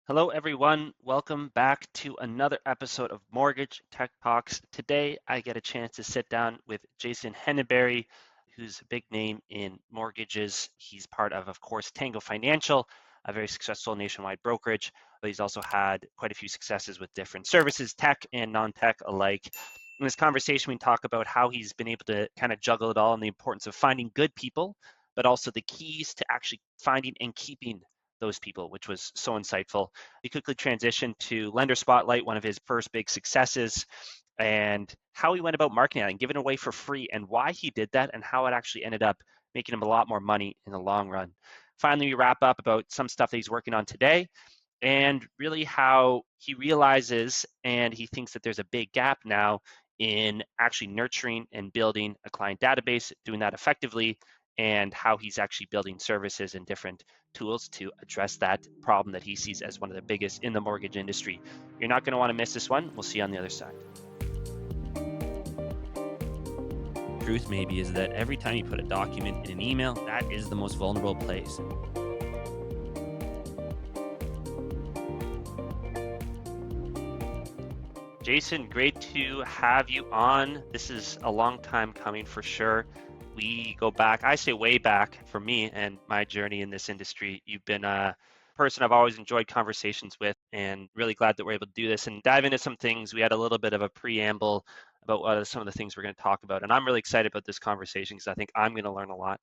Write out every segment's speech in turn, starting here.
Hello, everyone. Welcome back to another episode of Mortgage Tech Talks. Today, I get a chance to sit down with Jason Henneberry, who's a big name in mortgages. He's part of course, Tango Financial, a very successful nationwide brokerage, but he's also had quite a few successes with different services, tech and non-tech alike. In this conversation, we talk about how he's been able to kind of juggle it all and the importance of finding good people, but also the keys to actually finding and keeping those people, which was so insightful. He quickly transitioned to LenderSpotlight, one of his first big successes, and how he went about marketing it and giving it away for free and why he did that and how it actually ended up making him a lot more money in the long run. Finally, we wrap up about some stuff that he's working on today and really how he realizes and he thinks that there's a big gap now in actually nurturing and building a client database, doing that effectively, and how he's actually building services and different tools to address that problem that he sees as one of the biggest in the mortgage industry. You're not going to want to miss this one. We'll see you on the other side. Truth maybe is that every time you put a document in an email, that is the most vulnerable place. Jason, great to have you on. This is a long time coming for sure. We go back, I say way back for me and my journey in this industry. You've been a person I've always enjoyed conversations with and really glad that we're able to do this and dive into some things. We had a little bit of a preamble about what are some of the things we're going to talk about. And I'm really excited about this conversation because I think I'm going to learn a lot.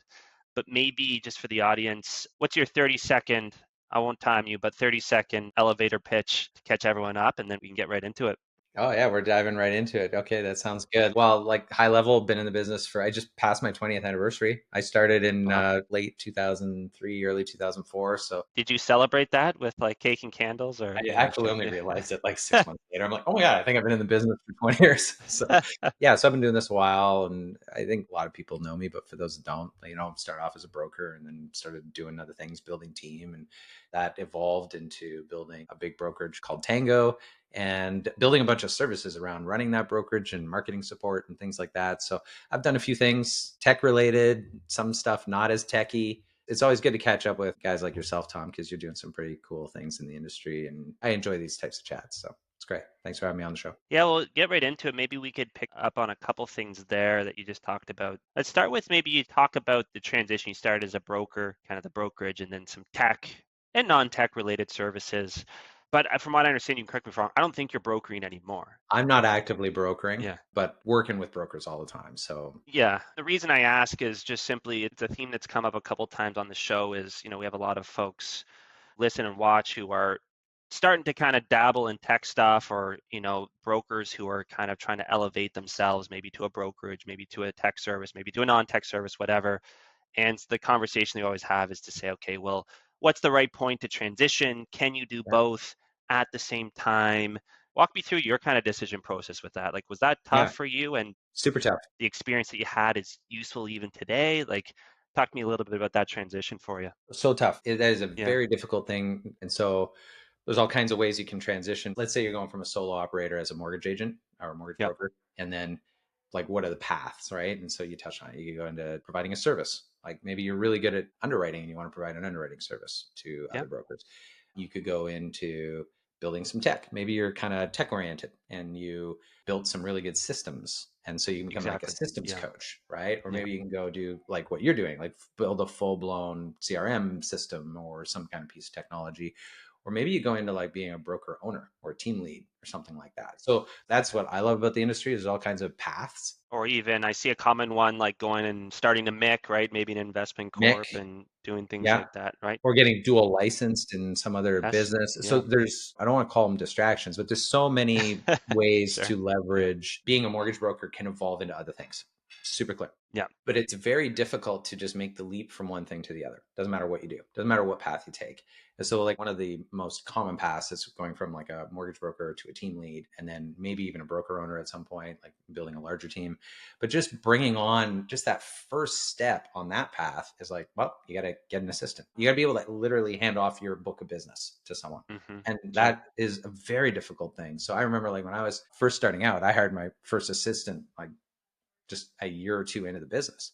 But maybe just for the audience, what's your 30-second, I won't time you, but 30-second elevator pitch to catch everyone up and then we can get right into it. Oh yeah, we're diving right into it. Okay, that sounds good. Well, like high level, been in the business I just passed my 20th anniversary. I started in Wow. late 2003, early 2004. So Did you celebrate that with like cake and candles or I no, I'm actually only joking. realized it like 6 months later. I'm like, oh my God, I think I've been in the business for 20 years. So yeah, so I've been doing this a while and I think a lot of people know me, but for those that don't, start off as a broker and then started doing other things, building team. And that evolved into building a big brokerage called Tango and building a bunch of services around running that brokerage and marketing support and things like that. So I've done a few things tech related, some stuff not as techy. It's always good to catch up with guys like yourself, Tom, because you're doing some pretty cool things in the industry. And I enjoy these types of chats. So it's great. Thanks for having me on the show. Yeah, we'll get right into it. Maybe we could pick up on a couple things there that you just talked about. Let's start with maybe you talk about the transition. You started as a broker, kind of the brokerage, and then some tech and non-tech related services. But from what I understand, you can correct me if I'm wrong, I don't think you're brokering anymore. I'm not actively brokering, Yeah. but working with brokers all the time. So Yeah. The reason I ask is just simply it's a theme that's come up a couple times on the show is, we have a lot of folks listen and watch who are starting to kind of dabble in tech stuff or brokers who are kind of trying to elevate themselves maybe to a brokerage, maybe to a tech service, maybe to a non-tech service, whatever. And the conversation they always have is to say, okay, well, what's the right point to transition? Can you do yeah, both at the same time? Walk me through your kind of decision process with that. Like, was that tough yeah, for you, and super tough. the experience that you had is useful even today? Like, talk to me a little bit about that transition for you. So tough. That is a Yeah. very difficult thing. And so there's all kinds of ways you can transition. Let's say you're going from a solo operator as a mortgage agent or a mortgage Yep. broker, and then like what are the paths, right? And so you touched on it. You could go into providing a service. Like maybe you're really good at underwriting and you want to provide an underwriting service to other Yep. brokers. You could go into building some tech. Maybe you're kind of tech oriented and you built some really good systems. And so you can become like a Exactly. systems Yeah. coach, right? Or Yeah. maybe you can go do like what you're doing, like build a full blown CRM system or some kind of piece of technology. Or maybe you go into like being a broker owner or a team lead or something like that. So that's what I love about the industry. There's all kinds of paths. Or even I see a common one like going and starting a MIC, right? Maybe an investment corp Mick, and doing things yeah, like that, right? or getting dual licensed in some other Yes. business. So Yeah. I don't want to call them distractions, but there's so many ways Sure. to Yeah. leverage being a mortgage broker can evolve into other things. Super clear. Yeah. But it's very difficult to just make the leap from one thing to the other. Doesn't matter what you do. Doesn't matter what path you take. And so like one of the most common paths is going from like a mortgage broker to a team lead and then maybe even a broker owner at some point, like building a larger team. But just bringing on just that first step on that path is like, well, you got to get an assistant. You got to be able to literally hand off your book of business to someone. Mm-hmm. And Sure. that is a very difficult thing. So I remember like when I was first starting out, I hired my first assistant like just a year or two into the business.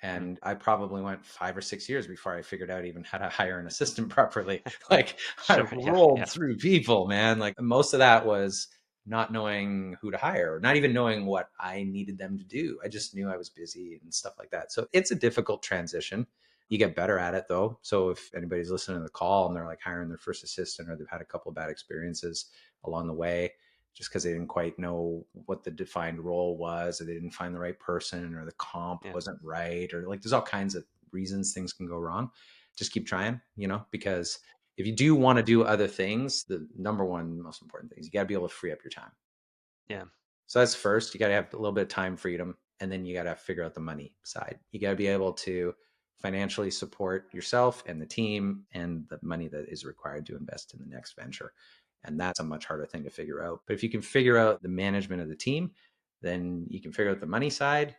Mm. And I probably went 5 or 6 years before I figured out even how to hire an assistant properly. Like I Sure. Yeah. rolled Yeah. through people, man. Like most of that was not knowing who to hire, not even knowing what I needed them to do. I just knew I was busy and stuff like that. So it's a difficult transition. You get better at it though. So if anybody's listening to the call and they're like hiring their first assistant or they've had a couple of bad experiences along the way, just because they didn't quite know what the defined role was, or they didn't find the right person, or the comp Yeah. wasn't right, or like there's all kinds of reasons things can go wrong. Just keep trying, because if you do want to do other things, the number one most important thing is you got to be able to free up your time. Yeah. So that's first. You got to have a little bit of time freedom, and then you got to figure out the money side. You got to be able to financially support yourself and the team and the money that is required to invest in the next venture. And that's a much harder thing to figure out. But if you can figure out the management of the team, then you can figure out the money side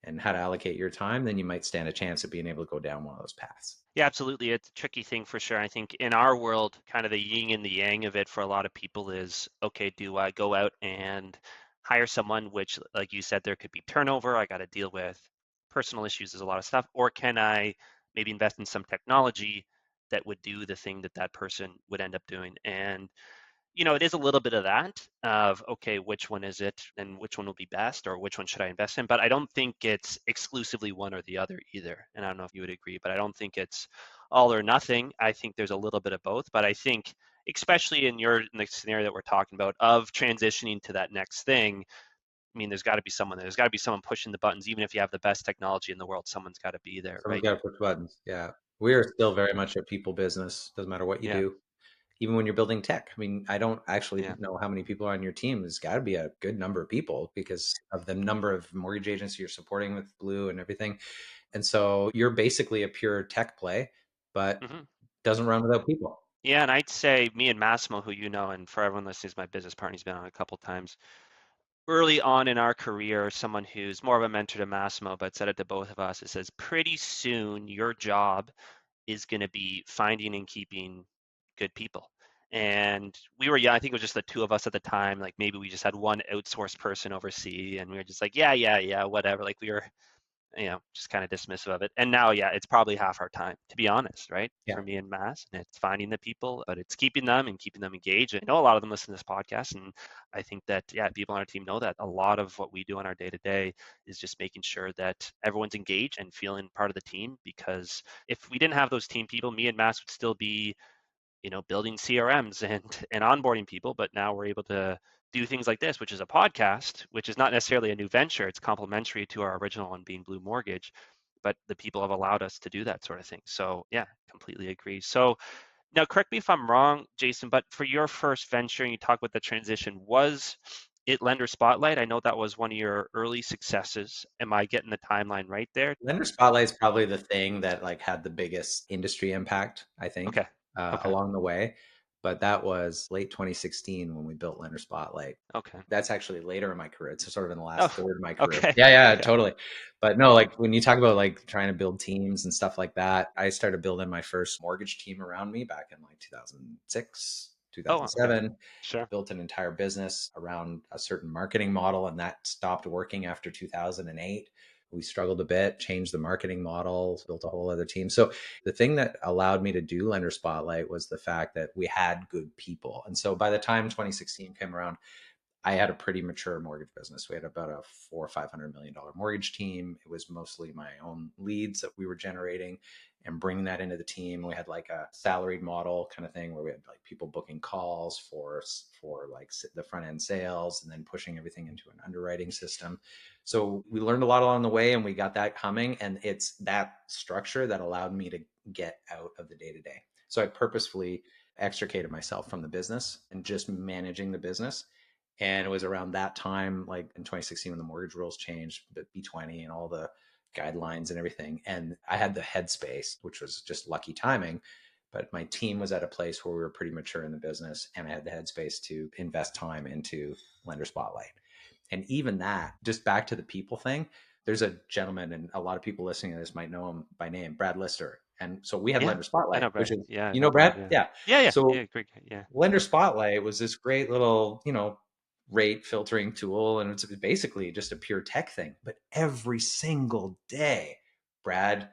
and how to allocate your time, then you might stand a chance of being able to go down one of those paths. Yeah, absolutely. It's a tricky thing for sure. I think in our world, kind of the yin and the yang of it for a lot of people is, okay, do I go out and hire someone, which, like you said, there could be turnover. I got to deal with personal issues. There's a lot of stuff. Or can I maybe invest in some technology that would do the thing that that person would end up doing? And it is a little bit of that of, okay, which one is it and which one will be best or which one should I invest in? But I don't think it's exclusively one or the other either. And I don't know if you would agree, but I don't think it's all or nothing. I think there's a little bit of both, but I think especially in the scenario that we're talking about of transitioning to that next thing, I mean, there's got to be someone there. There's got to be someone pushing the buttons. Even if you have the best technology in the world, someone's got to be there, Someone's right? got to push buttons. Yeah. We are still very much a people business. Doesn't matter what you Yeah, do, even when you're building tech. I mean, I don't actually yeah. know how many people are on your team. There's got to be a good number of people because of the number of mortgage agents you're supporting with Blue and everything. And so you're basically a pure tech play, but Hmm. doesn't run without people. Yeah, and I'd say me and Massimo, who you know, and for everyone listening, is my business partner. He's been on a couple times early on in our career, someone who's more of a mentor to Massimo, but said it to both of us. It says, pretty soon your job is going to be finding and keeping good people. And we were young. I think it was just the two of us at the time. Like maybe we just had one outsourced person overseas, and we were just like, yeah, yeah, yeah, whatever. Like we were just kind of dismissive of it. And now, yeah, it's probably half our time, to be honest, right? Yeah. For me and Mass, and it's finding the people, but it's keeping them and keeping them engaged. I know a lot of them listen to this podcast, and I think that, yeah, people on our team know that a lot of what we do on our day to day is just making sure that everyone's engaged and feeling part of the team. Because if we didn't have those team people, me and Mass would still be building CRMs and onboarding people, but now we're able to do things like this, which is a podcast, which is not necessarily a new venture. It's complementary to our original one being Blue Mortgage, but the people have allowed us to do that sort of thing. So yeah, completely agree. So now correct me if I'm wrong, Jason, but for your first venture, and you talk about the transition, was it LenderSpotlight? I know that was one of your early successes. Am I getting the timeline right there? LenderSpotlight is probably the thing that like had the biggest industry impact, I think, Okay. Okay. along the way. But that was late 2016 when we built LenderSpotlight. Okay. That's actually later in my career. It's sort of in the Oh, last third of my career. okay. Yeah, yeah, Yeah. totally. But no, like when you talk about like trying to build teams and stuff like that, I started building my first mortgage team around me back in like 2006, Oh, okay. 2007. Sure. Built an entire business around a certain marketing model, and that stopped working after 2008. We struggled a bit, changed the marketing model, built a whole other team. So the thing that allowed me to do Lender Spotlight was the fact that we had good people. And so by the time 2016 came around, I had a pretty mature mortgage business. We had about a $400 or $500 million mortgage team. It was mostly my own leads that we were generating and bringing that into the team. We had like a salaried model kind of thing where we had like people booking calls for like the front end sales and then pushing everything into an underwriting system. So we learned a lot along the way and we got that humming. And it's that structure that allowed me to get out of the day to day. So I purposefully extricated myself from the business and just managing the business. And it was around that time, like in 2016, when the mortgage rules changed, the B20 and all the guidelines and everything. And I had the headspace, which was just lucky timing. But my team was at a place where we were pretty mature in the business, and I had the headspace to invest time into Lender Spotlight. And even that, just back to the people thing, there's a gentleman, and a lot of people listening to this might know him by name, Brad Lister. And so we had Yeah, Lender I Spotlight, know which Brad. is, Yeah, I you know know, Brad. Brad? Yeah, Yeah. yeah, yeah, So yeah. Great. Yeah. Lender Spotlight was this great little, rate filtering tool. And it's basically just a pure tech thing. But every single day, Brad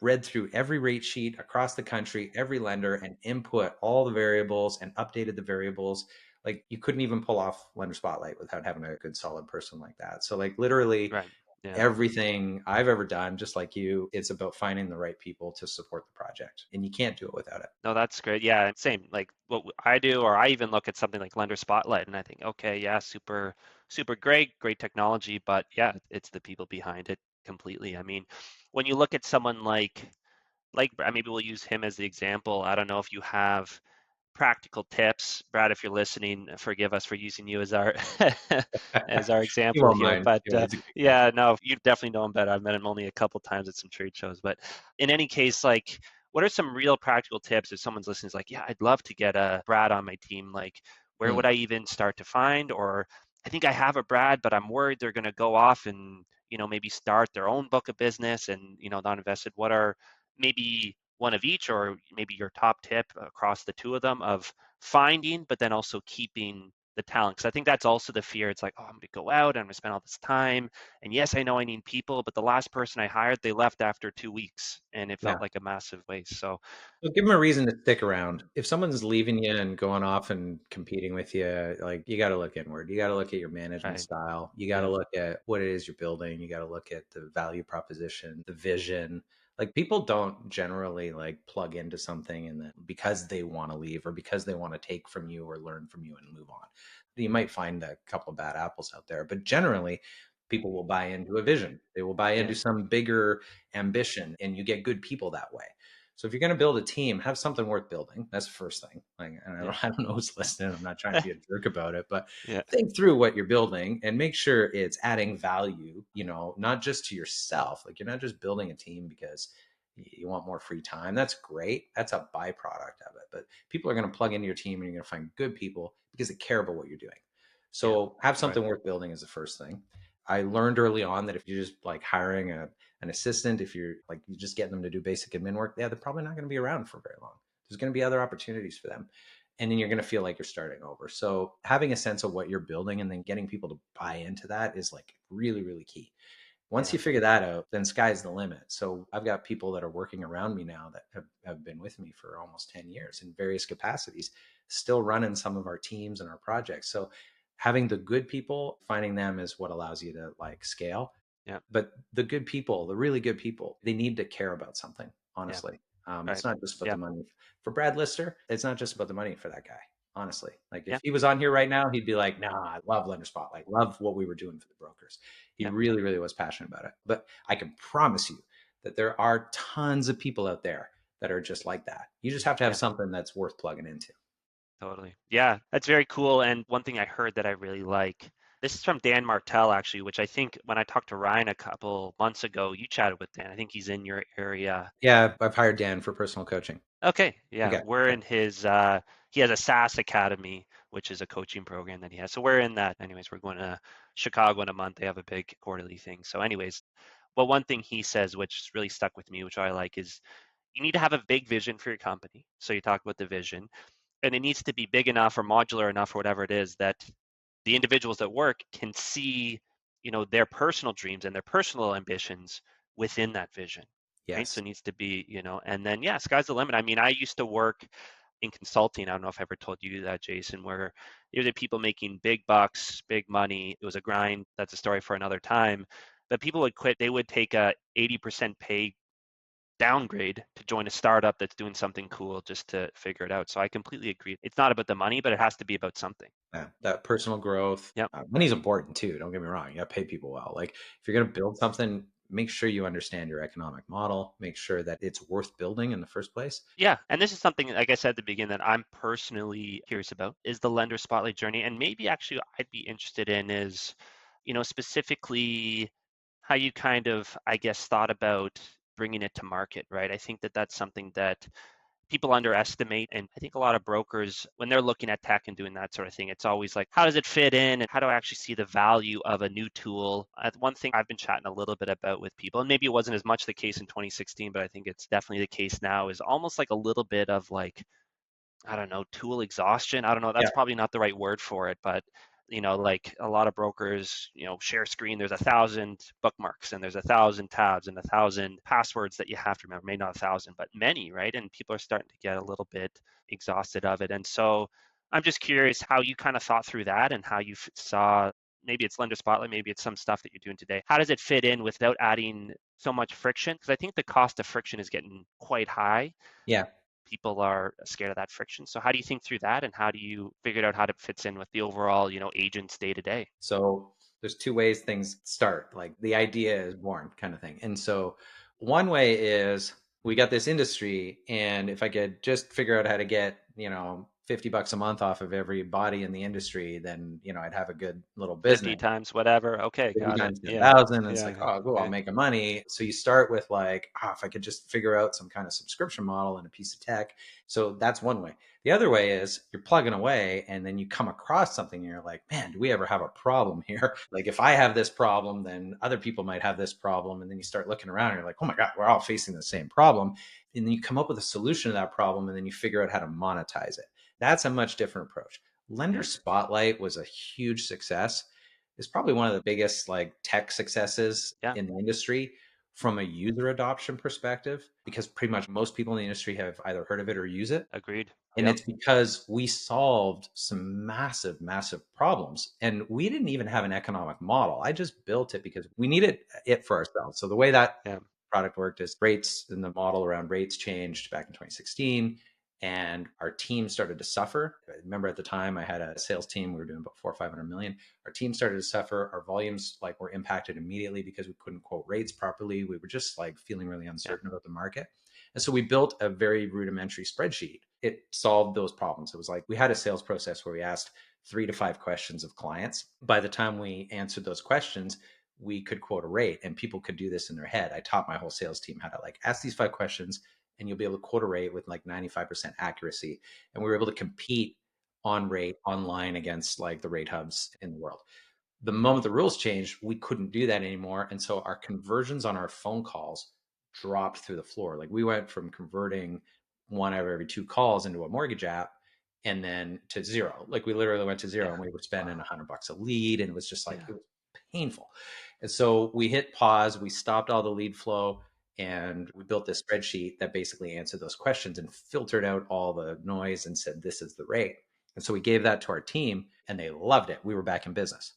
read through every rate sheet across the country, every lender, and input all the variables and updated the variables. Like you couldn't even pull off Lender Spotlight without having a good solid person like that. So like literally Right. Yeah. everything I've ever done, just like you, it's about finding the right people to support the project. And you can't do it without it. No, that's great. Yeah, same. Like what I do, or I even look at something like LenderSpotlight, and I think, okay, yeah, super, super great technology, but yeah, it's the people behind it completely. I mean, when you look at someone like maybe we'll use him as the example. I don't know if you have practical tips. Brad, if you're listening, forgive us for using you as our as our You example won't here. mind. But You know, he's a good guy. yeah, no, you definitely know him better. I've met him only a couple times at some trade shows. But in any case, like, what are some real practical tips if someone's listening is like, yeah, I'd love to get a Brad on my team. Like, where would Hmm. I even start to find? Or I think I have a Brad, but I'm worried they're going to go off and maybe start their own book of business and not invested. What are maybe one of each, or maybe your top tip across the two of them of finding, but then also keeping the talent? Because I think that's also the fear. It's like, oh, I'm going to go out, I'm going to spend all this time. And yes, I know I need people, but the last person I hired, they left after 2 weeks and it Yeah. felt like a massive waste. So, So give them a reason to stick around. If someone's leaving you and going off and competing with you, like you got to look inward. You got to look at your management right. style. You got to Yeah. look at what it is you're building. You got to look at the value proposition, the vision. Like people don't generally like plug into something and then because they want to leave or because they want to take from you or learn from you and move on. You might find a couple of bad apples out there, but generally people will buy into a vision. They will buy Yeah. into some bigger ambition and you get good people that way. So if you're going to build a team, have something worth building. That's the first thing. Like, and Yeah. I don't know who's listening. I'm not trying to be a jerk about it, but Yeah. think through what you're building and make sure it's adding value, not just to yourself. Like you're not just building a team because you want more free time. That's great. That's a byproduct of it. But people are going to plug into your team and you're going to find good people because they care about what you're doing. Yeah. So have Right. something worth building is the first thing. I learned early on that if you're just like hiring an assistant, if you're like you just getting them to do basic admin work, yeah, they're probably not going to be around for very long. There's going to be other opportunities for them. And then you're going to feel like you're starting over. So having a sense of what you're building and then getting people to buy into that is like really, really key. Once Yeah. you figure that out, then sky's the limit. So I've got people that are working around me now that have been with me for almost 10 years in various capacities, still running some of our teams and our projects. So having the good people, finding them is what allows you to like scale. Yeah. But the good people, the really good people, they need to care about something, Yeah. honestly. Right. It's not just about Yeah. the money. For Brad Lister, it's not just about the money for that guy, honestly. Like Yeah. if he was on here right now, he'd be like, nah, I love Lender Spotlight, love what we were doing for the brokers. He Yeah. really, really was passionate about it. But I can promise you that there are tons of people out there that are just like that. You just have to have Yeah. something that's worth plugging into. Totally. Yeah, that's very cool. And one thing I heard that I really like, this is from Dan Martell, actually, which I think when I talked to Ryan a couple months ago, you chatted with Dan. I think he's in your area. Yeah, I've hired Dan for personal coaching. Okay. Good Yeah. guy. We're Yeah. in his, he has a SaaS Academy, which is a coaching program that he has. So we're in that. Anyways, we're going to Chicago in a month. They have a big quarterly thing. So, anyways, well, one thing he says, which really stuck with me, which I like, is you need to have a big vision for your company. So you talk about the vision, and it needs to be big enough or modular enough or whatever it is that the individuals at work can see their personal dreams and their personal ambitions within that vision, right? So Yes. it needs to be and then yeah, sky's the limit. I mean, I used to work in consulting. I don't know if I ever told you that, Jason, where there were people making big bucks, big money. It was a grind. That's a story for another time. But people would quit. They would take a 80% pay downgrade to join a startup that's doing something cool just to figure it out. So I completely agree. It's not about the money, but it has to be about something. Yeah, that personal growth. Yep. Money's important too. Don't get me wrong. You got to pay people well. Like if you're going to build something, make sure you understand your economic model. Make sure that it's worth building in the first place. Yeah. And this is something, like I said at the beginning, that I'm personally curious about is the lender spotlight journey. And maybe actually I'd be interested in is, specifically how you kind of, I guess, thought about bringing it to market, right? I think that that's something that people underestimate. And I think a lot of brokers, when they're looking at tech and doing that sort of thing, it's always like, how does it fit in? And how do I actually see the value of a new tool? One thing I've been chatting a little bit about with people, and maybe it wasn't as much the case in 2016, but I think it's definitely the case now, is almost like a little bit of like, I don't know, tool exhaustion. I don't know. Yeah. That's probably not the right word for it, but Like a lot of brokers, share screen, there's 1,000 bookmarks and there's 1,000 tabs and 1,000 passwords that you have to remember. Maybe not 1,000, but many, right? And people are starting to get a little bit exhausted of it. And so I'm just curious how you kind of thought through that and how you saw, maybe it's LenderSpotlight, maybe it's some stuff that you're doing today. How does it fit in without adding so much friction? Because I think the cost of friction is getting quite high. Yeah. People are scared of that friction. So how do you think through that, and how do you figure out how it fits in with the overall, agents day to day? So there's two ways things start. Like the idea is born kind of thing. And so one way is we got this industry, and if I could just figure out how to get, $50 a month off of every body in the industry, then, I'd have a good little 50 business. times whatever. Okay, 50 got it. times Yeah. 10,000. And it's like, Yeah. oh, cool, I'll Okay. make a money. So you start with like, if I could just figure out some kind of subscription model and a piece of tech. So that's one way. The other way is you're plugging away and then you come across something and you're like, man, do we ever have a problem here? Like if I have this problem, then other people might have this problem. And then you start looking around and you're like, oh my God, we're all facing the same problem. And then you come up with a solution to that problem and then you figure out how to monetize it. That's a much different approach. Lender Yeah. Spotlight was a huge success. It's probably one of the biggest like tech successes Yeah. in the industry from a user adoption perspective, because pretty much most people in the industry have either heard of it or use it. Agreed. And Yep. it's because we solved some massive, massive problems. And we didn't even have an economic model. I just built it because we needed it for ourselves. So the way that Yeah. product worked is rates, and the model around rates changed back in 2016. And our team started to suffer. I remember at the time I had a sales team. We were doing about 400 or 500 million. Our team started to suffer. Our volumes like were impacted immediately because we couldn't quote rates properly. We were just like feeling really Yeah. uncertain about the market. And so we built a very rudimentary spreadsheet. It solved those problems. It was like we had a sales process where we asked 3 to 5 questions of clients. By the time we answered those questions, we could quote a rate, and people could do this in their head. I taught my whole sales team how to like ask these 5 questions and you'll be able to quote a rate with like 95% accuracy. And we were able to compete on rate online against like the rate hubs in the world. The moment the rules changed, we couldn't do that anymore. And so our conversions on our phone calls dropped through the floor. Like we went from converting one out of every 2 calls into a mortgage app and then to zero. Like we literally went to zero Yeah. and we were spending Wow. $100 a lead. And it was just like, Yeah. it was painful. And so we hit pause, we stopped all the lead flow, and we built this spreadsheet that basically answered those questions and filtered out all the noise and said, this is the rate. And so we gave that to our team and they loved it. We were back in business.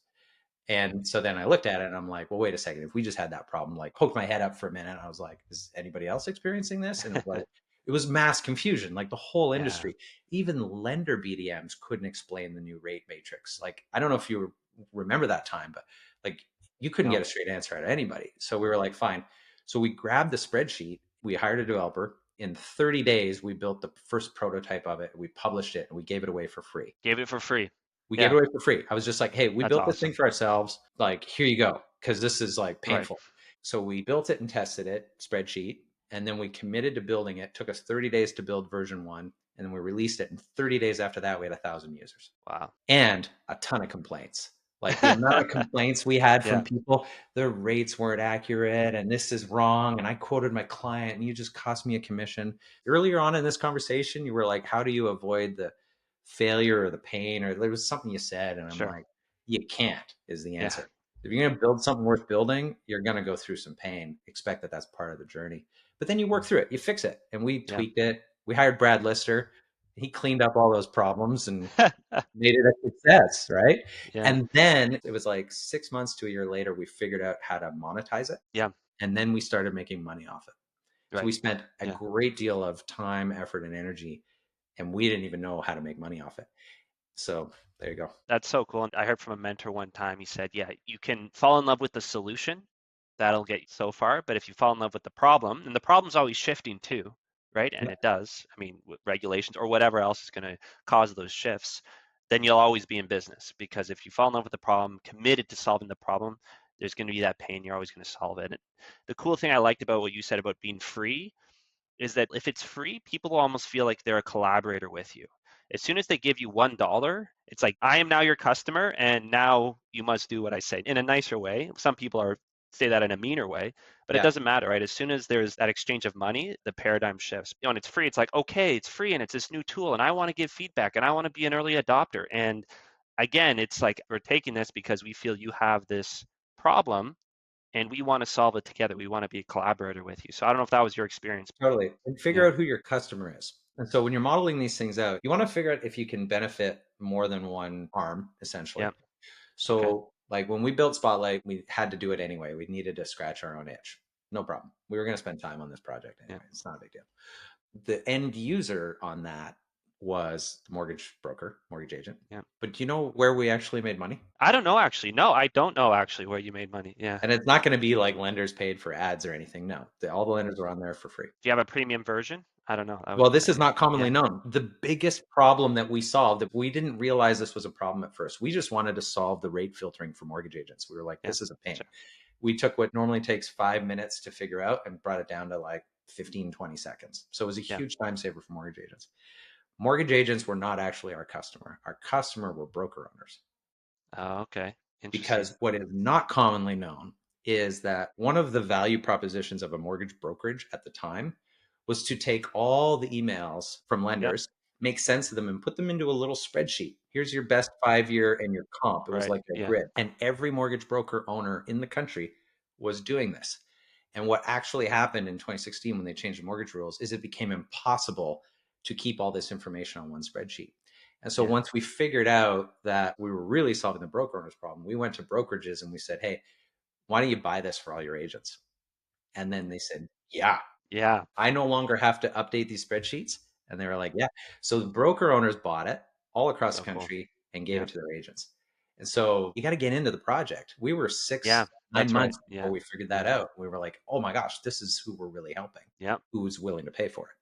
And so then I looked at it and I'm like, well, wait a second. If we just had that problem, like poked my head up for a minute, I was like, is anybody else experiencing this? And it was like, it was mass confusion, like the whole Yeah. industry. Even lender BDMs couldn't explain the new rate matrix. Like, I don't know if you remember that time, but like you couldn't get No. a straight answer out of anybody. So we were like, fine. So we grabbed the spreadsheet, we hired a developer. In 30 days, we built the first prototype of it. We published it and we gave it away for free. Gave it for free. We gave it Yeah. away for free. I was just like, hey, we That's built this thing awesome. for ourselves. Like, here you go. Cause this is like Right. painful. So we built it and tested it, spreadsheet. And then we committed to building it. It took us 30 days to build version 1. And then we released it. And 30 days after that, we had 1,000 users Wow. and a ton of complaints. Like the amount of complaints we had from Yeah. people, the rates weren't accurate and this is wrong. And I quoted my client and you just cost me a commission. Earlier on in this conversation, you were like, how do you avoid the failure or the pain? Or there was something you said. And I'm Sure. like, you can't is the Yeah. answer. If you're going to build something worth building, you're going to go through some pain. Expect that that's part of the journey. But then you work through it, you fix it. And we Yeah. tweaked it. We hired Brad Lister. He cleaned up all those problems and made it a success, right? Yeah. And then it was like 6 months to a year later, we figured out how to monetize it. Yeah. And then we started making money off it. So we Right. spent a Yeah. great deal of time, effort, and energy, and we didn't even know how to make money off it. So there you go. That's so cool. And I heard from a mentor one time, he said, yeah, you can fall in love with the solution. That'll get you so far. But if you fall in love with the problem, and the problem's always shifting too, right? And Yeah. it does. I mean, with regulations or whatever else is going to cause those shifts, then you'll always be in business. Because if you fall in love with the problem, committed to solving the problem, there's going to be that pain. You're always going to solve it. And the cool thing I liked about what you said about being free is that if it's free, people will almost feel like they're a collaborator with you. As soon as they give you $1, it's like, I am now your customer, and now you must do what I say in a nicer way. Some people are say that in a meaner way, but it Yeah. doesn't matter, right? As soon as there's that exchange of money, the paradigm shifts. And it's free. It's like, okay, it's free and it's this new tool, and I want to give feedback and I want to be an early adopter. And again, it's like we're taking this because we feel you have this problem and we want to solve it together. We want to be a collaborator with you. So I don't know if that was your experience. Totally. And figure Yeah. out who your customer is. And so when you're modeling these things out, you want to figure out if you can benefit more than one arm, essentially. Yeah. Okay. So like when we built Spotlight, we had to do it anyway. We needed to scratch our own itch. No problem. We were going to spend time on this project Yeah. anyway. It's not a big deal. The end user on that was the mortgage broker, mortgage agent. Yeah. But do you know where we actually made money? I don't know actually. No, I don't know actually where you made money. Yeah. And it's not going to be like lenders paid for ads or anything. No, all the lenders are on there for free. Do you have a premium version? I don't know. Well, this is not Yeah. commonly known. The biggest problem that we solved, we didn't realize this was a problem at first. We just wanted to solve the rate filtering for mortgage agents. We were like, Yeah. this is a pain. Sure. We took what normally takes 5 minutes to figure out and brought it down to like 15, 20 seconds. So it was a Yeah. huge time saver for mortgage agents. Mortgage agents were not actually our customer. Our customer were broker owners. Oh, okay. Interesting. Because what is not commonly known is that one of the value propositions of a mortgage brokerage at the time was to take all the emails from Yep. lenders, make sense of them, and put them into a little spreadsheet. Here's your best 5-year and your comp. It was Right. like a Yeah. grid. And every mortgage broker owner in the country was doing this. And what actually happened in 2016 when they changed the mortgage rules is it became impossible to keep all this information on one spreadsheet. And so Yeah. once we figured out that we were really solving the broker owner's problem, we went to brokerages and we said, hey, why don't you buy this for all your agents? And then they said, yeah, Yeah. I no longer have to update these spreadsheets. And they were like, yeah. So the broker owners bought it all across So the cool. country and gave Yeah. it to their agents. And so you got to get into the project. We were Yeah. 6, 9 That's right. months before Yeah. we figured that Yeah. out. We were like, oh my gosh, this is who we're really helping, Yeah. who's willing to pay for it,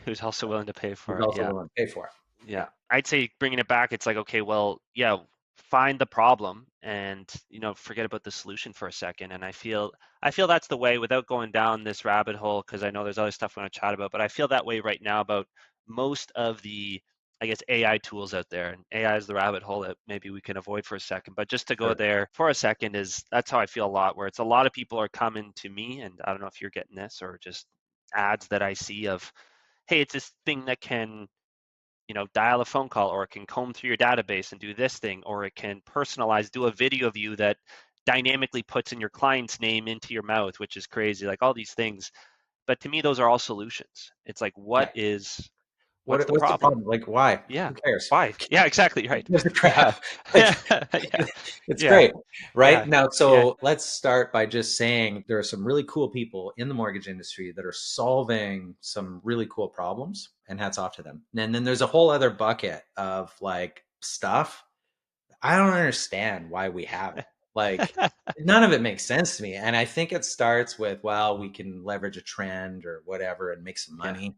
Who's also willing to pay who's for it. also Yeah. willing to pay for it. Yeah. Yeah. I'd say bringing it back, it's like, okay, well, yeah, find the problem and, forget about the solution for a second. And I feel that's the way without going down this rabbit hole, because I know there's other stuff we want to chat about, but I feel that way right now about most of the, I guess, AI tools out there. And AI is the rabbit hole that maybe we can avoid for a second. But just to go Sure. there for a second that's how I feel a lot, where it's a lot of people are coming to me, and I don't know if you're getting this or just ads that I see of, hey, it's this thing that can dial a phone call, or it can comb through your database and do this thing, or it can personalize, do a video of you that dynamically puts in your client's name into your mouth, which is crazy, like all these things. But to me, those are all solutions. It's like, Yeah. what's the What's the problem? problem? Like, why? Yeah. Who cares? Why? Yeah, exactly. Right. Gives a Yeah. crap. Like, Yeah. it's Yeah. great, right? Yeah. Now, Yeah. so let's start by just saying there are some really cool people in the mortgage industry that are solving some really cool problems, and hats off to them. And then there's a whole other bucket of like stuff I don't understand why we have it. Like, none of it makes sense to me. And I think it starts with, well, we can leverage a trend or whatever and make some Yeah. money.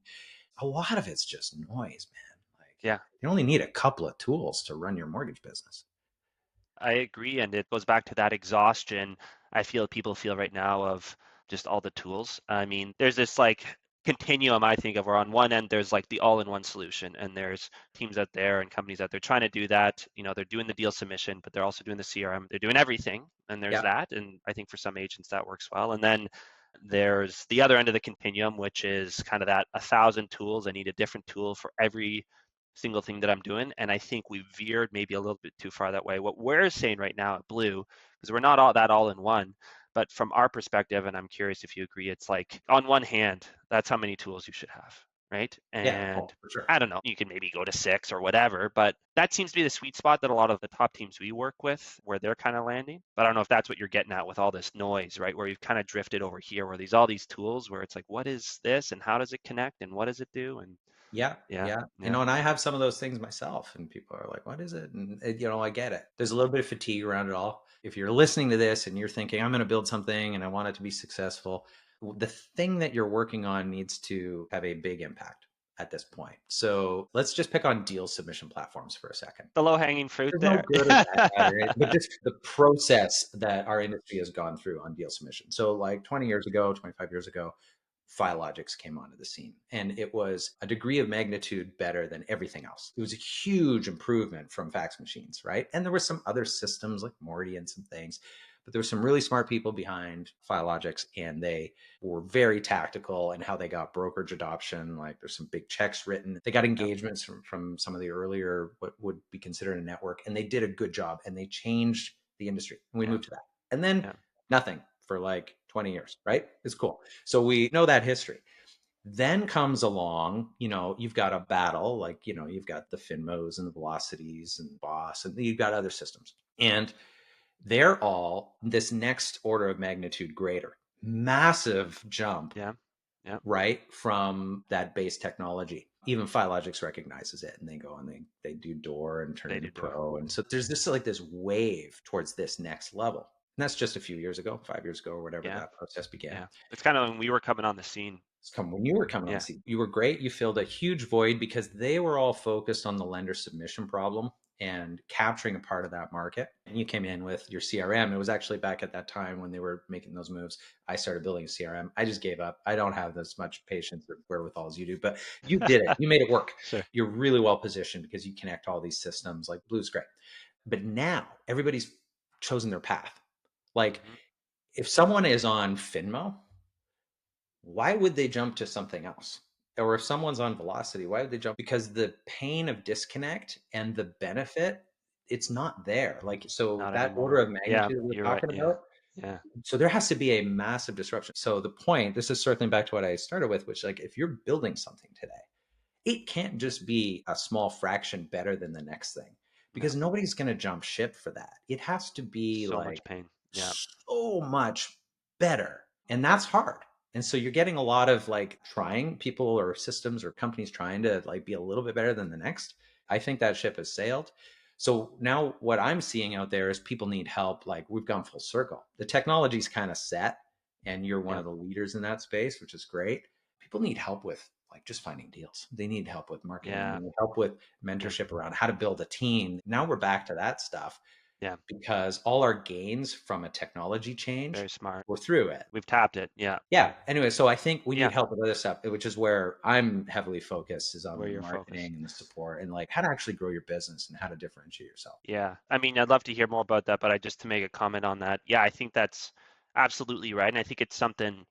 A lot of it's just noise, man. Like, Yeah. you only need a couple of tools to run your mortgage business. I agree, and it goes back to that exhaustion I feel people feel right now of just all the tools. I mean, there's this like continuum I think of where on one end there's like the all-in-one solution, and there's teams out there and companies out there trying to do that. They're doing the deal submission, but they're also doing the CRM. They're doing everything, and there's Yeah. that. And I think for some agents that works well. And then there's the other end of the continuum, which is kind of that 1,000 tools. I need a different tool for every single thing that I'm doing. And I think we veered maybe a little bit too far that way. What we're saying right now at Blue, because we're not all in one, but from our perspective, and I'm curious if you agree, it's like on one hand, that's how many tools you should have, right? Yeah. And Oh, for sure. I don't know, you can maybe go to 6 or whatever, but that seems to be the sweet spot that a lot of the top teams we work with, where they're kind of landing. But I don't know if that's what you're getting at with all this noise, right? Where you've kind of drifted over here, where all these tools where it's like, what is this and how does it connect and what does it do? And Yeah. yeah, Yeah. yeah, And I have some of those things myself, and people are like, what is it? And, I get it. There's a little bit of fatigue around it all. If you're listening to this and you're thinking, I'm going to build something and I want it to be successful, the thing that you're working on needs to have a big impact at this point. So let's just pick on deal submission platforms for a second. the low hanging fruit There's no there. good or bad, right? But just the process that our industry has gone through on deal submission. So like 20 years ago, 25 years ago, Filogics came onto the scene, and it was a degree of magnitude better than everything else. It was a huge improvement from fax machines, right? And there were some other systems like Morty and some things, But there were some really smart people behind Filogics, and they were very tactical in how they got brokerage adoption. Like there's some big checks written. They got Yep. engagements from some of the earlier, what would be considered a network, and they did a good job and they changed the industry. And we Yeah. moved to that. And then Yeah. nothing for like 20 years, right? It's cool. So we know that history. Then comes along, you've got a battle, like, you've got the Finmos and the Velocities and Boss, and you've got other systems. And they're all this next order of magnitude greater. Massive jump, Yeah. Yeah. right, from that base technology. Even Filogics recognizes it, and they go and they do Door and turn They it into do it. Pro. And so there's this wave towards this next level. And that's just a few years ago, 5 years ago, or whatever Yeah. that process began. Yeah. It's kind of when we were coming on the scene. When you were coming on the Yeah. scene. You were great. You filled a huge void because they were all focused on the lender submission problem and capturing a part of that market. And you came in with your CRM. It was actually back at that time when they were making those moves. I started building a CRM. I just gave up. I don't have as much patience or wherewithal as you do, but you did it. You made it work. Sure. You're really well positioned because you connect all these systems. Like Blue's great. But now everybody's chosen their path. Like Hmm. if someone is on Finmo, why would they jump to something else? Or if someone's on Velocity, why would they jump? Because the pain of disconnect and the benefit, it's not there. Like, so Not that order anymore. of Yeah. magnitude that we're You're right. talking Yeah. about, Yeah. so there has to be a massive disruption. So the point, this is circling back to what I started with, which like if you're building something today, it can't just be a small fraction better than the next thing Yeah. because nobody's going to jump ship for that. It has to be So much like pain. Yeah. so much better. And that's hard. And so you're getting a lot of like trying people or systems or companies trying to like be a little bit better than the next. I think that ship has sailed. So now what I'm seeing out there is people need help. Like we've gone full circle. The technology's kind of set and you're one Yeah. of the leaders in that space, which is great. People need help with like just finding deals. They need help with marketing. They Yeah. need help with Yeah. mentorship around how to build a team. Now we're back to that stuff Yeah. because all our gains from a technology change, Very smart. we're through it. We've tapped it. Yeah. Yeah. Anyway, so I think we Yeah. need help with other stuff, which is where I'm heavily focused is on Where the you're focused. marketing and the support and like how to actually grow your business and how to differentiate yourself. Yeah. I mean, I'd love to hear more about that, but I just to make a comment on that. Yeah, I think that's absolutely right. And I think it's something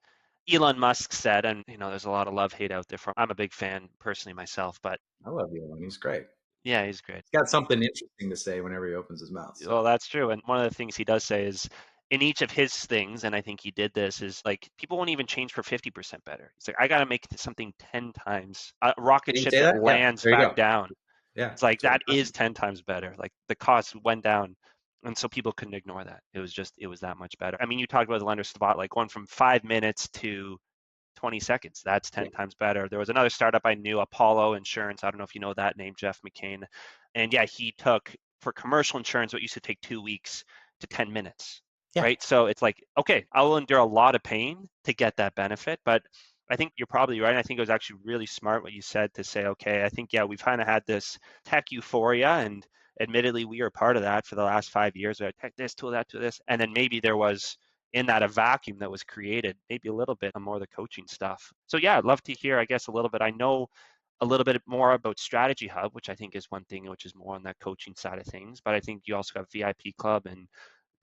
Elon Musk said, and there's a lot of love hate out there from I'm a big fan personally myself, but I love Elon. He's great. yeah, he's great. He's got something interesting to say whenever he opens his mouth. Well, So that's true. And one of the things he does say is in each of his things, and I think he did this, is like people won't even change for 50% better. It's like I gotta make something 10 times. A rocket did he ship say that that? Yeah. lands There you back go. down. Yeah. It's like That's what that we're talking is 10 times better. Like the cost went down. And so people couldn't ignore that. It was that much better. I mean, you talked about the lender spot, like going from 5 minutes to 20 seconds. That's about. 10 times better. There was another startup I knew, Apollo Insurance. I don't know if you know that name, Jeff McCain. And yeah, he took for commercial insurance what used to take 2 weeks to 10 minutes. Yeah. Right. So it's like, okay, I'll endure a lot of pain to get that benefit. But I think you're probably right. I think it was actually really smart what you said to say, okay, I think, yeah, we've kind of had this tech euphoria. And admittedly, we were part of that for the last 5 years. We had tech this, tool that, to this. And then maybe there was in that a vacuum that was created, maybe a little bit more of the coaching stuff. So yeah, I'd love to hear, I guess, a little bit. I know a little bit more about StrategyHub, which I think is one thing, which is more on that coaching side of things. But I think you also have VIP Club and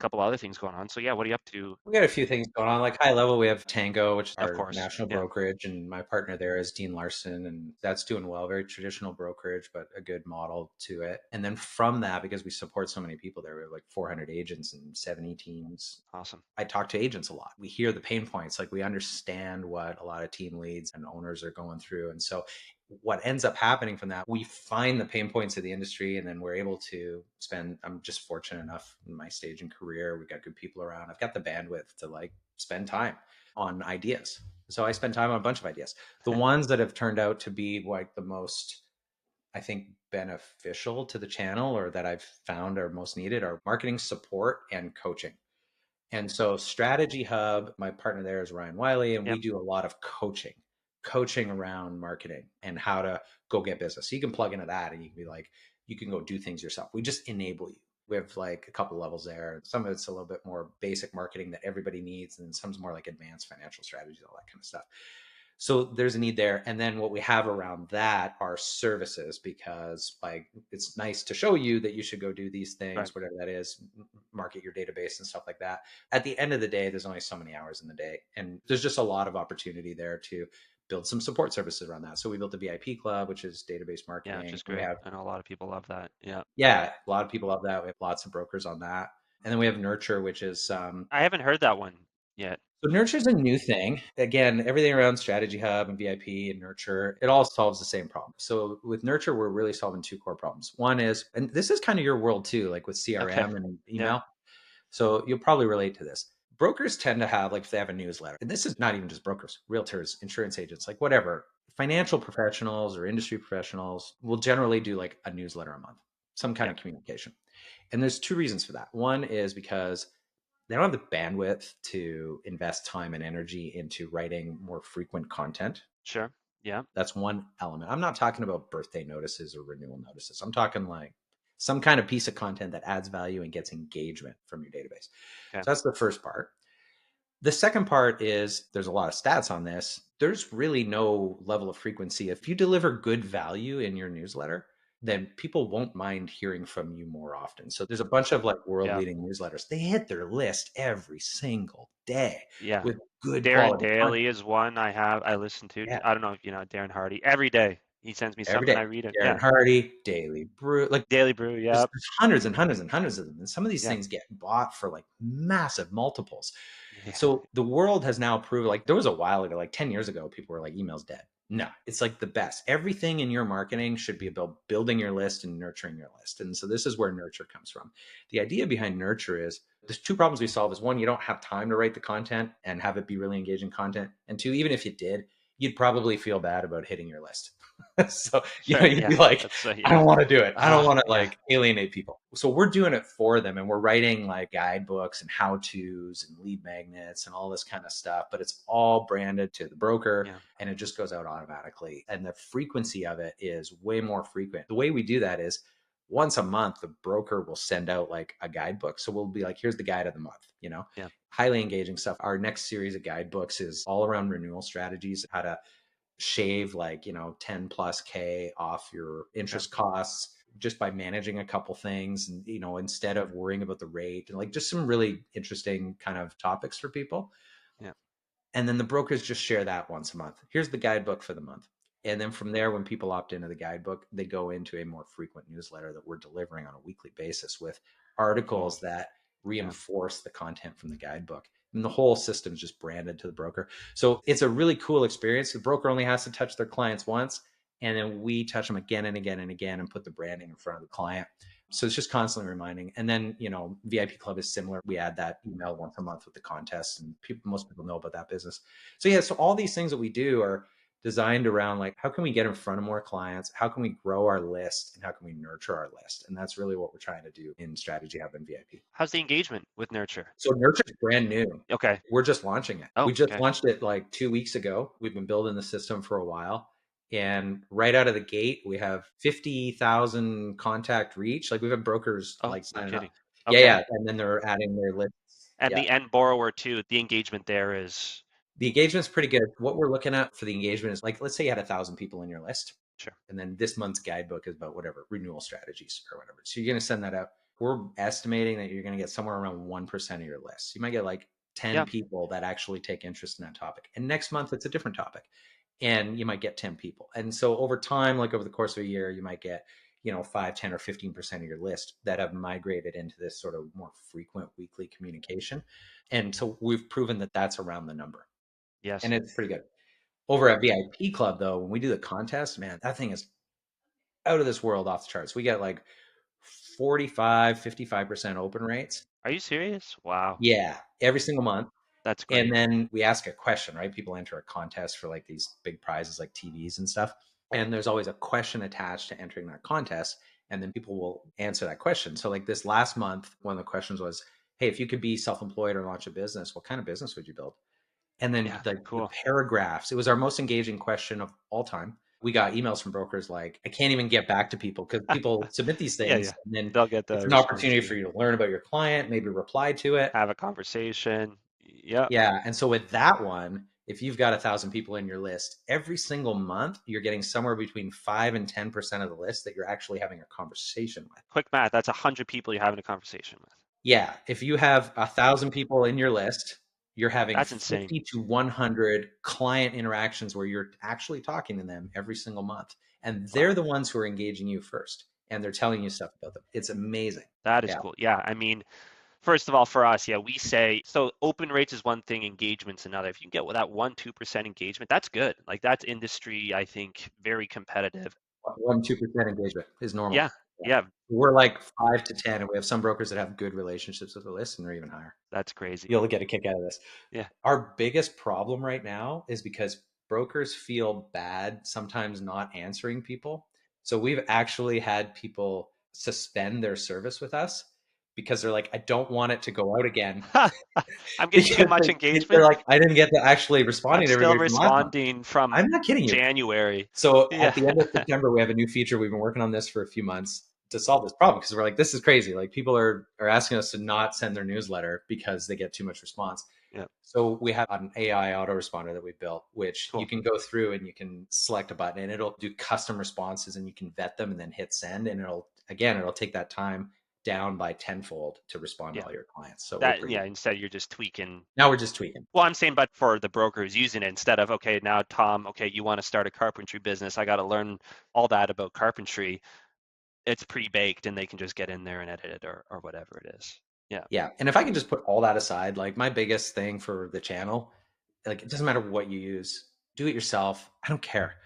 a couple other things going on. So yeah, what are you up to? We got a few things going on. Like high level, we have Tango, which is Of our course. national Yeah. brokerage, and my partner there is Dean Larson, and that's doing well. Very traditional brokerage, but a good model to it. And then from that, because we support so many people there, we have like 400 agents and 70 teams. Awesome. I talk to agents a lot. We hear the pain points, like we understand what a lot of team leads and owners are going through. And so what ends up happening from that, we find the pain points of the industry and then we're able to spend, I'm just fortunate enough in my stage in career. We've got good people around. I've got the bandwidth to like spend time on ideas. So I spend time on a bunch of ideas. The ones that have turned out to be like the most, I think, beneficial to the channel or that I've found are most needed are marketing support and coaching. And so Strategy Hub, my partner there is Ryan Wiley, and we Yep. do a lot of coaching around marketing and how to go get business. So you can plug into that and you can be like, you can go do things yourself. We just enable you. We have like a couple levels there. Some of it's a little bit more basic marketing that everybody needs, and some's more like advanced financial strategies, all that kind of stuff. So there's a need there. And then what we have around that are services, because like it's nice to show you that you should go do these Right. things, whatever that is, market your database and stuff like that. At the end of the day, there's only so many hours in the day. And there's just a lot of opportunity there to build some support services around that. So we built a VIP club, which is database Yeah, which marketing. is We great. have, I know a lot of people love that. Yeah. yeah, a lot of people love that. We have lots of brokers on that. And then we have Nrture, which is I haven't heard that one yet. so Nurture is a new thing. Again, everything around StrategyHub and VIP and Nurture, it all solves the same problem. So with Nurture, we're really solving two core problems. One is, and this is kind of your world too, like with Okay. CRM and Yeah. email. So you'll probably relate to this. Brokers tend to have, like, if they have a newsletter, and this is not even just brokers, realtors, insurance agents, like whatever, financial professionals or industry professionals will generally do like a newsletter a month, some kind Yeah. of communication. And there's two reasons for that. One is because they don't have the bandwidth to invest time and energy into writing more frequent content. Sure. Yeah. That's one element. I'm not talking about birthday notices or renewal notices. I'm talking like some kind of piece of content that adds value and gets engagement from your database. Okay. So that's the first part. The second part is there's a lot of stats on this. There's really no level of frequency. If you deliver good value in your newsletter, then people won't mind hearing from you more often. So there's a bunch of like world Yeah. leading newsletters. They hit their list every single day Yeah. with good Darren quality content. Daly is one I listen to. Yeah, I don't know if you know Darren Hardy. Every day he sends me every something. day. I read it. Darren Yeah. Hardy, Daily Brew, like Daily Brew. there's, Yep. there's hundreds and hundreds and hundreds of them. And some of these Yep. things get bought for like massive multiples. Yeah. So the world has now proved, like there was a while ago, like 10 years ago, people were like, email's dead. No, it's like the best. Everything in your marketing should be about building your list and nurturing your list. And so this is where Nurture comes from. The idea behind Nurture is there's two problems we solve is one, you don't have time to write the content and have it be really engaging content. And two, even if you did, you'd probably feel bad about hitting your list. So, Sure. you'd Yeah. be like, That's I yeah. don't want to do it. I don't want to Yeah. like alienate people. So we're doing it for them and we're writing like guidebooks and how to's and lead magnets and all this kind of stuff, but it's all branded to the broker Yeah. and it just goes out automatically. And the frequency of it is way more frequent. The way we do that is once a month, the broker will send out like a guidebook. So we'll be like, here's the guide of the month. Yeah. Highly engaging stuff. Our next series of guidebooks is all around renewal strategies, how to shave like 10 plus k off your Okay. interest costs just by managing a couple things, and instead of worrying about the rate, and like just some really interesting kind of topics for people. Yeah. And then the brokers just share that once a month. Here's the guidebook for the month. And then from there, when people opt into the guidebook, they go into a more frequent newsletter that we're delivering on a weekly basis with Cool. articles that Yeah. reinforce the content from the guidebook. And the whole system is just branded to the broker. So it's a really cool experience. The broker only has to touch their clients once, and then we touch them again and again and again and put the branding in front of the client. So it's just constantly reminding. And then, VIP Club is similar. We add that email once a month with the contest, and most people know about that business. So yeah, so all these things that we do are designed around like, how can we get in front of more clients? How can we grow our list? And how can we nurture our list? And that's really what we're trying to do in Strategy Hub and VIP. How's the engagement with Nrture? So Nurture is brand new. Okay. We're just launching it. Oh, We just okay. launched it like 2 weeks ago. We've been building the system for a while. And right out of the gate, we have 50,000 contact reach. Like we've had brokers Oh, like no signing up. kidding. Yeah, Okay. yeah. And then they're adding their lists. And Yeah. the end borrower too, the engagement there is The engagement's pretty good. What we're looking at for the engagement is like, let's say you had 1,000 people in your list. sure. And then this month's guidebook is about whatever renewal strategies or whatever. So you're going to send that out. We're estimating that you're going to get somewhere around 1% of your list. You might get like 10 Yeah. people that actually take interest in that topic. And next month, it's a different topic. And you might get 10 people. And so over time, like over the course of a year, you might get 5, 10, or 15% of your list that have migrated into this sort of more frequent weekly communication. And so we've proven that that's around the number. Yes. And it's pretty good. Over at VIP Club, though, when we do the contest, man, that thing is out of this world, off the charts. We get like 45, 55% open rates. Are you serious? Wow. Yeah, every single month. That's And great. then we ask a question, right? People enter a contest for like these big prizes like TVs and stuff. And there's always a question attached to entering that contest. And then people will answer that question. So, like this last month, one of the questions was, hey, if you could be self employed or launch a business, what kind of business would you build? And then Yeah, like the cool. paragraphs, it was our most engaging question of all time. We got emails from brokers like, I can't even get back to people because people submit these Yeah, things. yeah. And then They'll get it's the an response opportunity to for you. you to learn about your client, maybe reply to it. Have a conversation. Yep. Yeah. And so with that one, If you've got 1,000 people in your list, every single month, you're getting somewhere between 5 and 10% of the list that you're actually having a conversation with. Quick math, that's 100 people you're having a conversation with. Yeah. If you have 1,000 people in your list, you're having That's insane. 50 to 100 client interactions where you're actually talking to them every single month. And they're Wow. the ones who are engaging you first. And they're telling you stuff about them. It's amazing. That is Yeah. cool. Yeah. I mean, first of all, for us, yeah, we say so open rates is one thing, engagement's another. If you can get with that 1-2% engagement, that's good. Like that's industry, I think, very competitive. 1-2% engagement is normal. Yeah. Yeah. Yeah. We're like 5 to 10, and we have some brokers that have good relationships with the list, and they're even higher. That's crazy. You'll get a kick out of this. Yeah. Our biggest problem right now is because brokers feel bad sometimes not answering people. So we've actually had people suspend their service with us because they're like, I don't want it to go out again. I'm getting too Because much they're engagement. like, I didn't get to actually I'm responding to still everybody from last month. responding from I'm not kidding you. January. So Yeah. at the end of September, we have a new feature. We've been working on this for a few months to solve this problem because we're like, this is crazy. Like people are asking us to not send their newsletter because they get too much response. Yeah. So we have an AI autoresponder that we built, which Cool. you can go through and you can select a button and it'll do custom responses and you can vet them and then hit send. And it'll take that time down by tenfold to respond to Yeah. all your clients. So Instead you're just tweaking. now we're just tweaking. Well, I'm saying, but for the broker who's using it, instead of, okay, now Tom, okay, you want to start a carpentry business, I got to learn all that about carpentry. It's pre-baked and they can just get in there and edit it or whatever it is. Yeah. Yeah. And if I can just put all that aside, like my biggest thing for the channel, like it doesn't matter what you use, do it yourself. I don't care.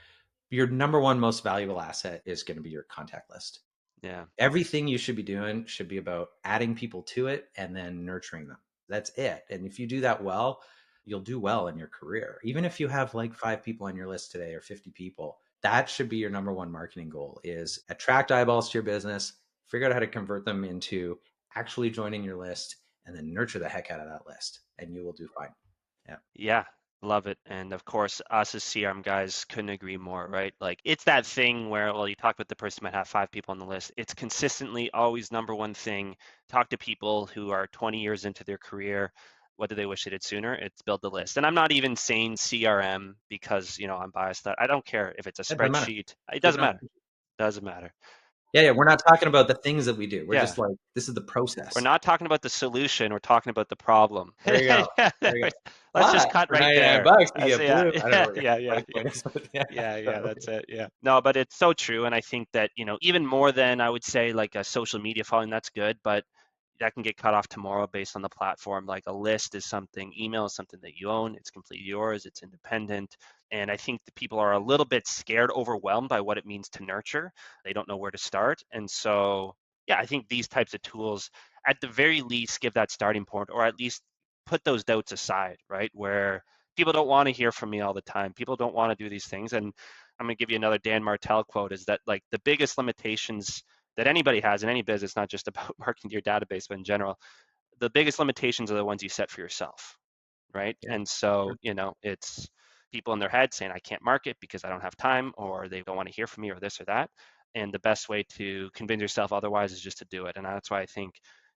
Your number one most valuable asset is going to be your contact list. Yeah. Everything you should be doing should be about adding people to it and then nurturing them. That's it. And if you do that well, you'll do well in your career. Even if you have like 5 people on your list today or 50 people, that should be your number one marketing goal is attract eyeballs to your business, figure out how to convert them into actually joining your list and then nurture the heck out of that list and you will do fine. Yeah. Yeah. Love it. And of course, us as CRM guys couldn't agree more, right? Like it's that thing where, well, you talk with the person might have 5 people on the list. It's consistently always number one thing. Talk to people who are 20 years into their career. What do they wish they did sooner? It's build the list. And I'm not even saying CRM because, I'm biased. That I don't care if it's a It doesn't matter. spreadsheet. It Keep it doesn't on. matter. Doesn't matter. Yeah. We're not talking about the things that we do. We're Yeah. just like, this is the We're process. not talking about the solution. We're talking about the problem. There you go. There you go. Let's just cut For right there. $99, you get Yeah, blue. I don't know what yeah, your yeah, price point is, but yeah. yeah. That's it. Yeah. No, but it's so true. And I think that, even more than I would say like a social media following, that's good, but that can get cut off tomorrow based on the platform. Like a list is something, email is something that you own. It's completely yours. It's independent. And I think the people are a little bit scared, overwhelmed by what it means to nurture. They don't know where to start. And so, yeah, I think these types of tools, at the very least, give that starting point, or at least put those doubts aside, right? Where people don't want to hear from me all the time. People don't want to do these things. And I'm going to give you another Dan Martell quote is that like the biggest limitations that anybody has in any business, not just about marketing to your database, but in general, the biggest limitations are the ones you set for yourself, right? Yeah. And so, it's people in their head saying, I can't market because I don't have time, or they don't want to hear from me, or this or that. And the best way to convince yourself otherwise is just to do it. And that's why I think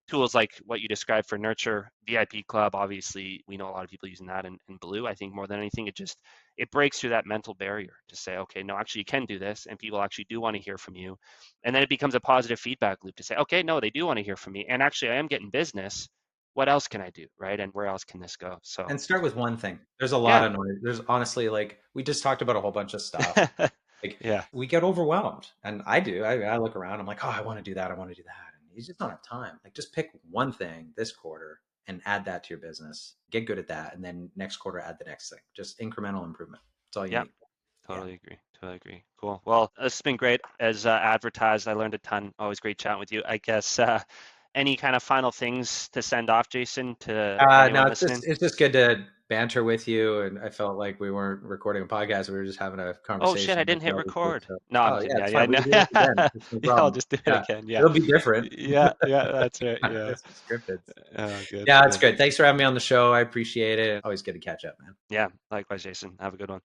tools like what you described for Nrture, VIP Club, obviously we know a lot of people using that in Blue. I think more than anything, it breaks through that mental barrier to say, okay, no, actually you can do this, and people actually do want to hear from you. And then it becomes a positive feedback loop to say, okay, no, they do want to hear from me. And actually I am getting business. What else can I do, right? And where else can this go? So And start with one thing. There's a lot yeah. of noise. There's honestly, like, we just talked about a whole bunch of stuff. Like, Yeah. we get overwhelmed. And I do. I look around. I'm like, oh, I want to do that. I want to do that. And you just don't have time. Like, just pick one thing this quarter and add that to your business. Get good at that. And then next quarter, add the next thing. Just incremental improvement. That's all you need. Totally agree. Totally agree. Cool. Well, this has been great. As advertised, I learned a ton. Always great chatting with you. I guess any kind of final things to send off, Jason, to anyone No, listening? it's just good to banter with you. And I felt like we weren't recording a podcast. We were just having a conversation. Oh shit, I didn't hit record. No, I'm kidding. Yeah, it's Yeah, fine. We can do this again. It's no yeah, I'll problem. just do it Yeah. again. Yeah. It'll be different. Yeah, that's right. Yeah. It's scripted. Oh, good. Yeah, it's good. Thanks for having me on the show. I appreciate it. Always good to catch up, man. Yeah, likewise, Jason. Have a good one.